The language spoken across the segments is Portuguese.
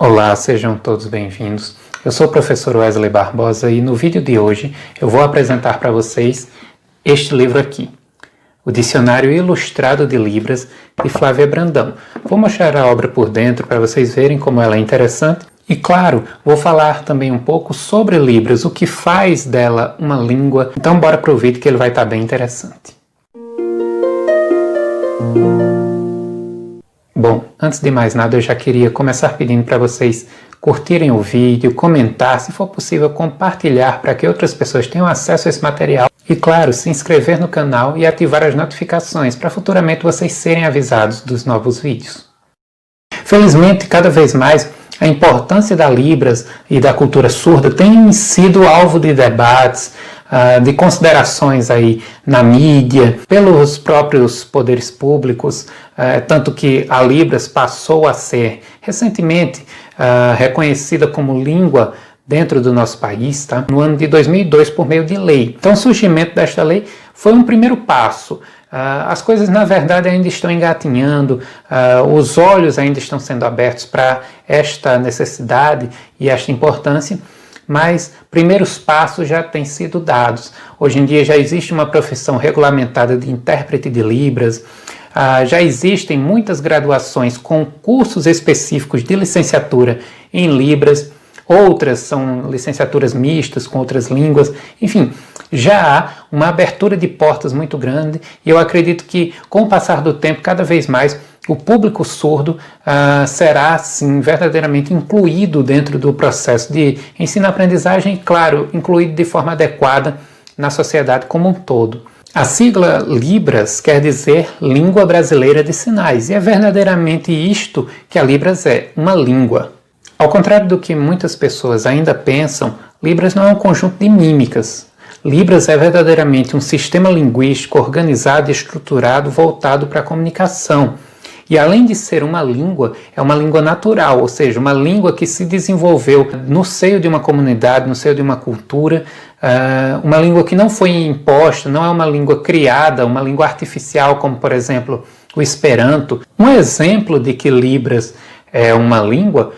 Olá, sejam todos bem-vindos. Eu sou o professor Wesley Barbosa e no vídeo de hoje eu vou apresentar para vocês este livro aqui, o Dicionário Ilustrado de Libras, de Flávia Brandão. Vou mostrar a obra por dentro para vocês verem como ela é interessante e, claro, vou falar também um pouco sobre Libras, o que faz dela uma língua. Então bora para o vídeo que ele vai estar bem interessante. Bom, antes de mais nada eu já queria começar pedindo para vocês curtirem o vídeo, comentar, se for possível compartilhar para que outras pessoas tenham acesso a esse material e, claro, se inscrever no canal e ativar as notificações para futuramente vocês serem avisados dos novos vídeos. Felizmente, cada vez mais, a importância da Libras e da cultura surda tem sido alvo de debates, de considerações aí na mídia, pelos próprios poderes públicos, tanto que a Libras passou a ser recentemente reconhecida como língua dentro do nosso país, tá? No ano de 2002 por meio de lei. Então o surgimento desta lei foi um primeiro passo. As coisas na verdade ainda estão engatinhando, os olhos ainda estão sendo abertos para esta necessidade e esta importância, mas primeiros passos já têm sido dados. Hoje em dia já existe uma profissão regulamentada de intérprete de Libras, já existem muitas graduações com cursos específicos de licenciatura em Libras, outras são licenciaturas mistas com outras línguas, enfim, já há uma abertura de portas muito grande e eu acredito que com o passar do tempo, cada vez mais, o público surdo será, sim, verdadeiramente incluído dentro do processo de ensino-aprendizagem e, claro, incluído de forma adequada na sociedade como um todo. A sigla Libras quer dizer Língua Brasileira de Sinais, e é verdadeiramente isto que a Libras é, uma língua. Ao contrário do que muitas pessoas ainda pensam, Libras não é um conjunto de mímicas. Libras é verdadeiramente um sistema linguístico organizado e estruturado voltado para a comunicação. E além de ser uma língua, é uma língua natural, ou seja, uma língua que se desenvolveu no seio de uma comunidade, no seio de uma cultura, uma língua que não foi imposta, não é uma língua criada, uma língua artificial, como por exemplo o Esperanto. Um exemplo de que Libras é uma língua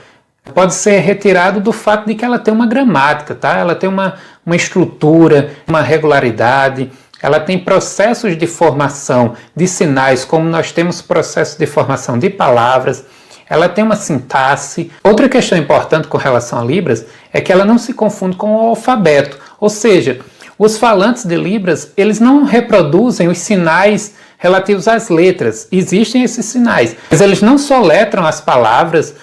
pode ser retirado do fato de que ela tem uma gramática, tá? Ela tem uma estrutura, uma regularidade. Ela tem processos de formação de sinais, como nós temos processos de formação de palavras. Ela tem uma sintaxe. Outra questão importante com relação a Libras é que ela não se confunde com o alfabeto. Ou seja, os falantes de Libras, eles não reproduzem os sinais relativos às letras. Existem esses sinais, mas eles não soletram as palavras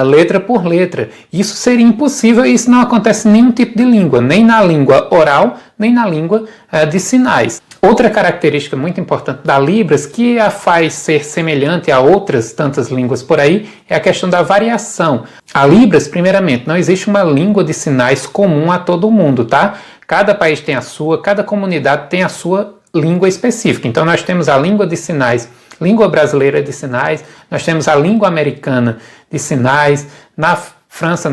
letra por letra. Isso seria impossível e isso não acontece em nenhum tipo de língua, nem na língua oral, nem na língua de sinais. Outra característica muito importante da Libras, que a faz ser semelhante a outras tantas línguas por aí, é a questão da variação. A Libras, primeiramente, não existe uma língua de sinais comum a todo mundo, tá? Cada país tem a sua, cada comunidade tem a sua língua específica. Então nós temos a língua de sinais, língua brasileira de sinais, nós temos a língua americana de sinais, na França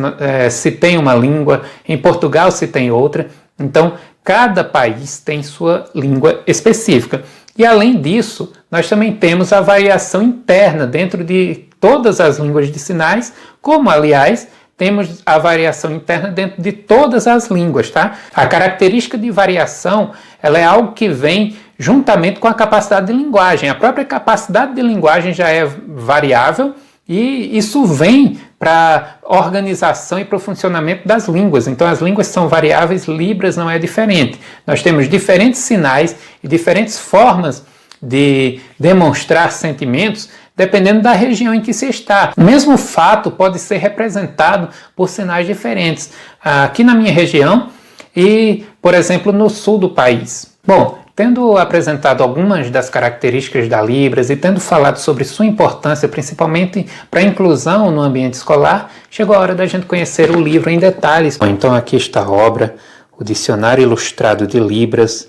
se tem uma língua, em Portugal se tem outra, então cada país tem sua língua específica. E além disso, nós também temos a variação interna dentro de todas as línguas de sinais, como aliás temos a variação interna dentro de todas as línguas, tá? A característica de variação, ela é algo que vem juntamente com a capacidade de linguagem. A própria capacidade de linguagem já é variável e isso vem para a organização e para o funcionamento das línguas. Então as línguas são variáveis, Libras não é diferente. Nós temos diferentes sinais e diferentes formas de demonstrar sentimentos dependendo da região em que se está. O mesmo fato pode ser representado por sinais diferentes aqui na minha região e, por exemplo, no sul do país. Bom, tendo apresentado algumas das características da Libras e tendo falado sobre sua importância, principalmente para a inclusão no ambiente escolar, chegou a hora da gente conhecer o livro em detalhes. Então aqui está a obra, o Dicionário Ilustrado de Libras,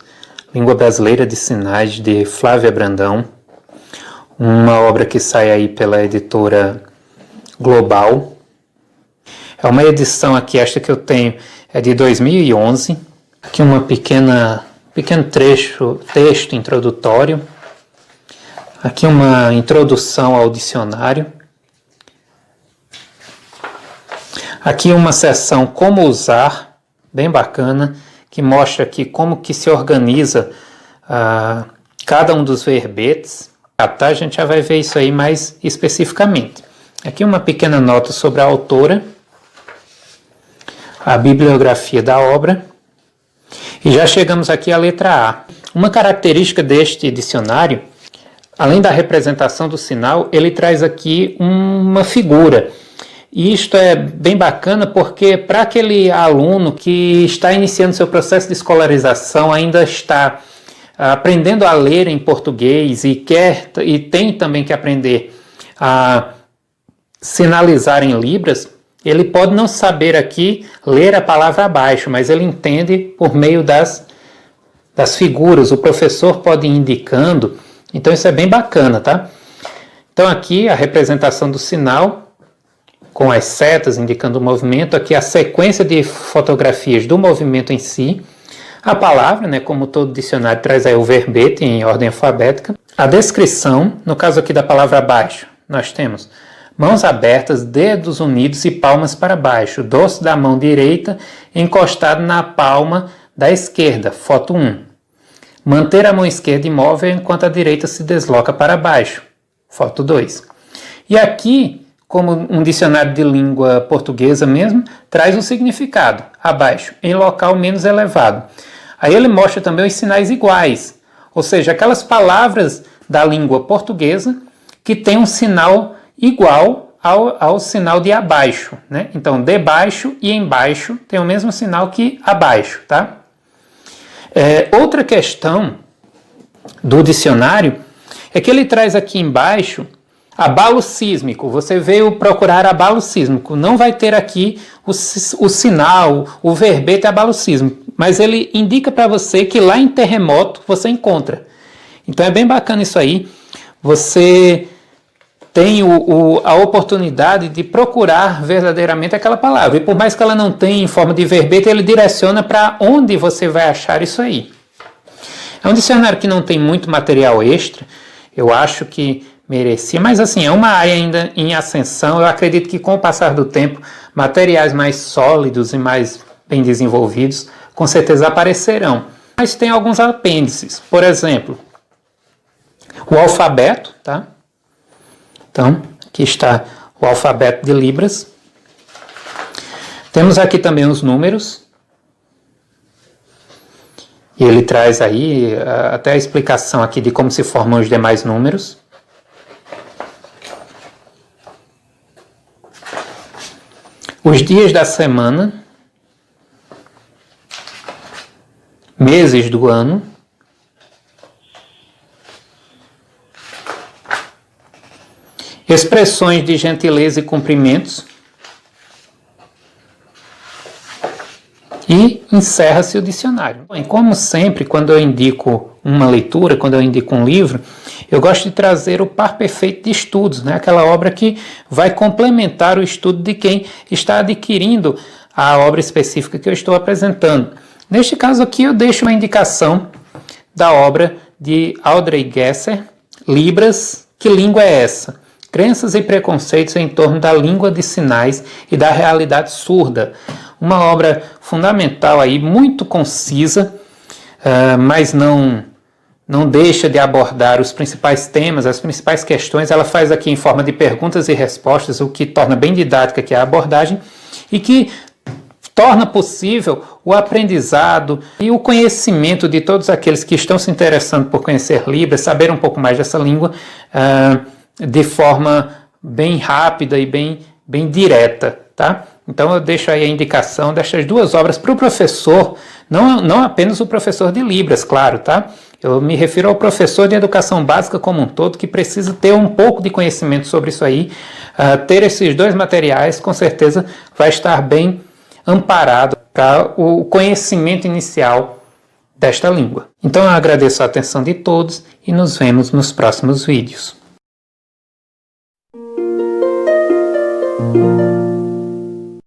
Língua Brasileira de Sinais, de Flávia Brandão, uma obra que sai aí pela editora Global. É uma edição aqui, esta que eu tenho é de 2011, aqui uma pequeno texto introdutório, aqui uma introdução ao dicionário, Aqui uma seção como usar, bem bacana, que mostra aqui como que se organiza cada um dos verbetes. Tá? A gente já vai ver isso aí mais especificamente. Aqui uma pequena nota sobre a autora, a bibliografia da obra. E já chegamos aqui à letra A. Uma característica deste dicionário, além da representação do sinal, ele traz aqui uma figura. E isto é bem bacana porque para aquele aluno que está iniciando seu processo de escolarização, ainda está aprendendo a ler em português e tem também que aprender a sinalizar em libras, ele pode não saber aqui ler a palavra abaixo, mas ele entende por meio das figuras. O professor pode ir indicando, então isso é bem bacana, tá? Então aqui a representação do sinal, com as setas indicando o movimento, aqui a sequência de fotografias do movimento em si, a palavra, né, como todo dicionário traz aí o verbete em ordem alfabética, a descrição, no caso aqui da palavra abaixo, nós temos mãos abertas, dedos unidos e palmas para baixo, dorso da mão direita encostado na palma da esquerda, foto 1. Manter a mão esquerda imóvel enquanto a direita se desloca para baixo, foto 2. E aqui, como um dicionário de língua portuguesa mesmo, traz o significado, abaixo, em local menos elevado. Aí ele mostra também os sinais iguais, ou seja, aquelas palavras da língua portuguesa que tem um sinal igual ao sinal de abaixo, né? Então, debaixo e embaixo tem o mesmo sinal que abaixo, tá? Outra questão do dicionário é que ele traz aqui embaixo abalo sísmico. Você veio procurar abalo sísmico. Não vai ter aqui o sinal, o verbete abalo sísmico, mas ele indica para você que lá em terremoto você encontra. Então é bem bacana isso aí. Você tem a oportunidade de procurar verdadeiramente aquela palavra. E por mais que ela não tenha em forma de verbete, ele direciona para onde você vai achar isso aí. É um dicionário que não tem muito material extra. Eu acho que merecia, mas assim, é uma área ainda em ascensão. Eu acredito que com o passar do tempo, materiais mais sólidos e mais bem desenvolvidos, com certeza aparecerão. Mas tem alguns apêndices. Por exemplo, o alfabeto, tá? Então, aqui está o alfabeto de Libras. Temos aqui também os números. E ele traz aí até a explicação aqui de como se formam os demais números. Os dias da semana, meses do ano, expressões de gentileza e cumprimentos, e encerra-se o dicionário. Bom, como sempre, quando eu indico uma leitura, quando eu indico um livro, eu gosto de trazer o par perfeito de estudos, né? Aquela obra que vai complementar o estudo de quem está adquirindo a obra específica que eu estou apresentando. Neste caso aqui eu deixo uma indicação da obra de Audrey Gesser, Libras, Que Língua é Essa? Crenças e preconceitos em torno da língua de sinais e da realidade surda. Uma obra fundamental aí, muito concisa, mas não deixa de abordar os principais temas, as principais questões. Ela faz aqui em forma de perguntas e respostas, o que torna bem didática aqui a abordagem e que torna possível o aprendizado e o conhecimento de todos aqueles que estão se interessando por conhecer Libras, saber um pouco mais dessa língua de forma bem rápida e bem direta, tá? Então eu deixo aí a indicação destas duas obras para o professor, não apenas o professor de Libras, claro, tá? Eu me refiro ao professor de educação básica como um todo, que precisa ter um pouco de conhecimento sobre isso aí. Ter esses dois materiais, com certeza, vai estar bem amparado para o conhecimento inicial desta língua. Então eu agradeço a atenção de todos e nos vemos nos próximos vídeos.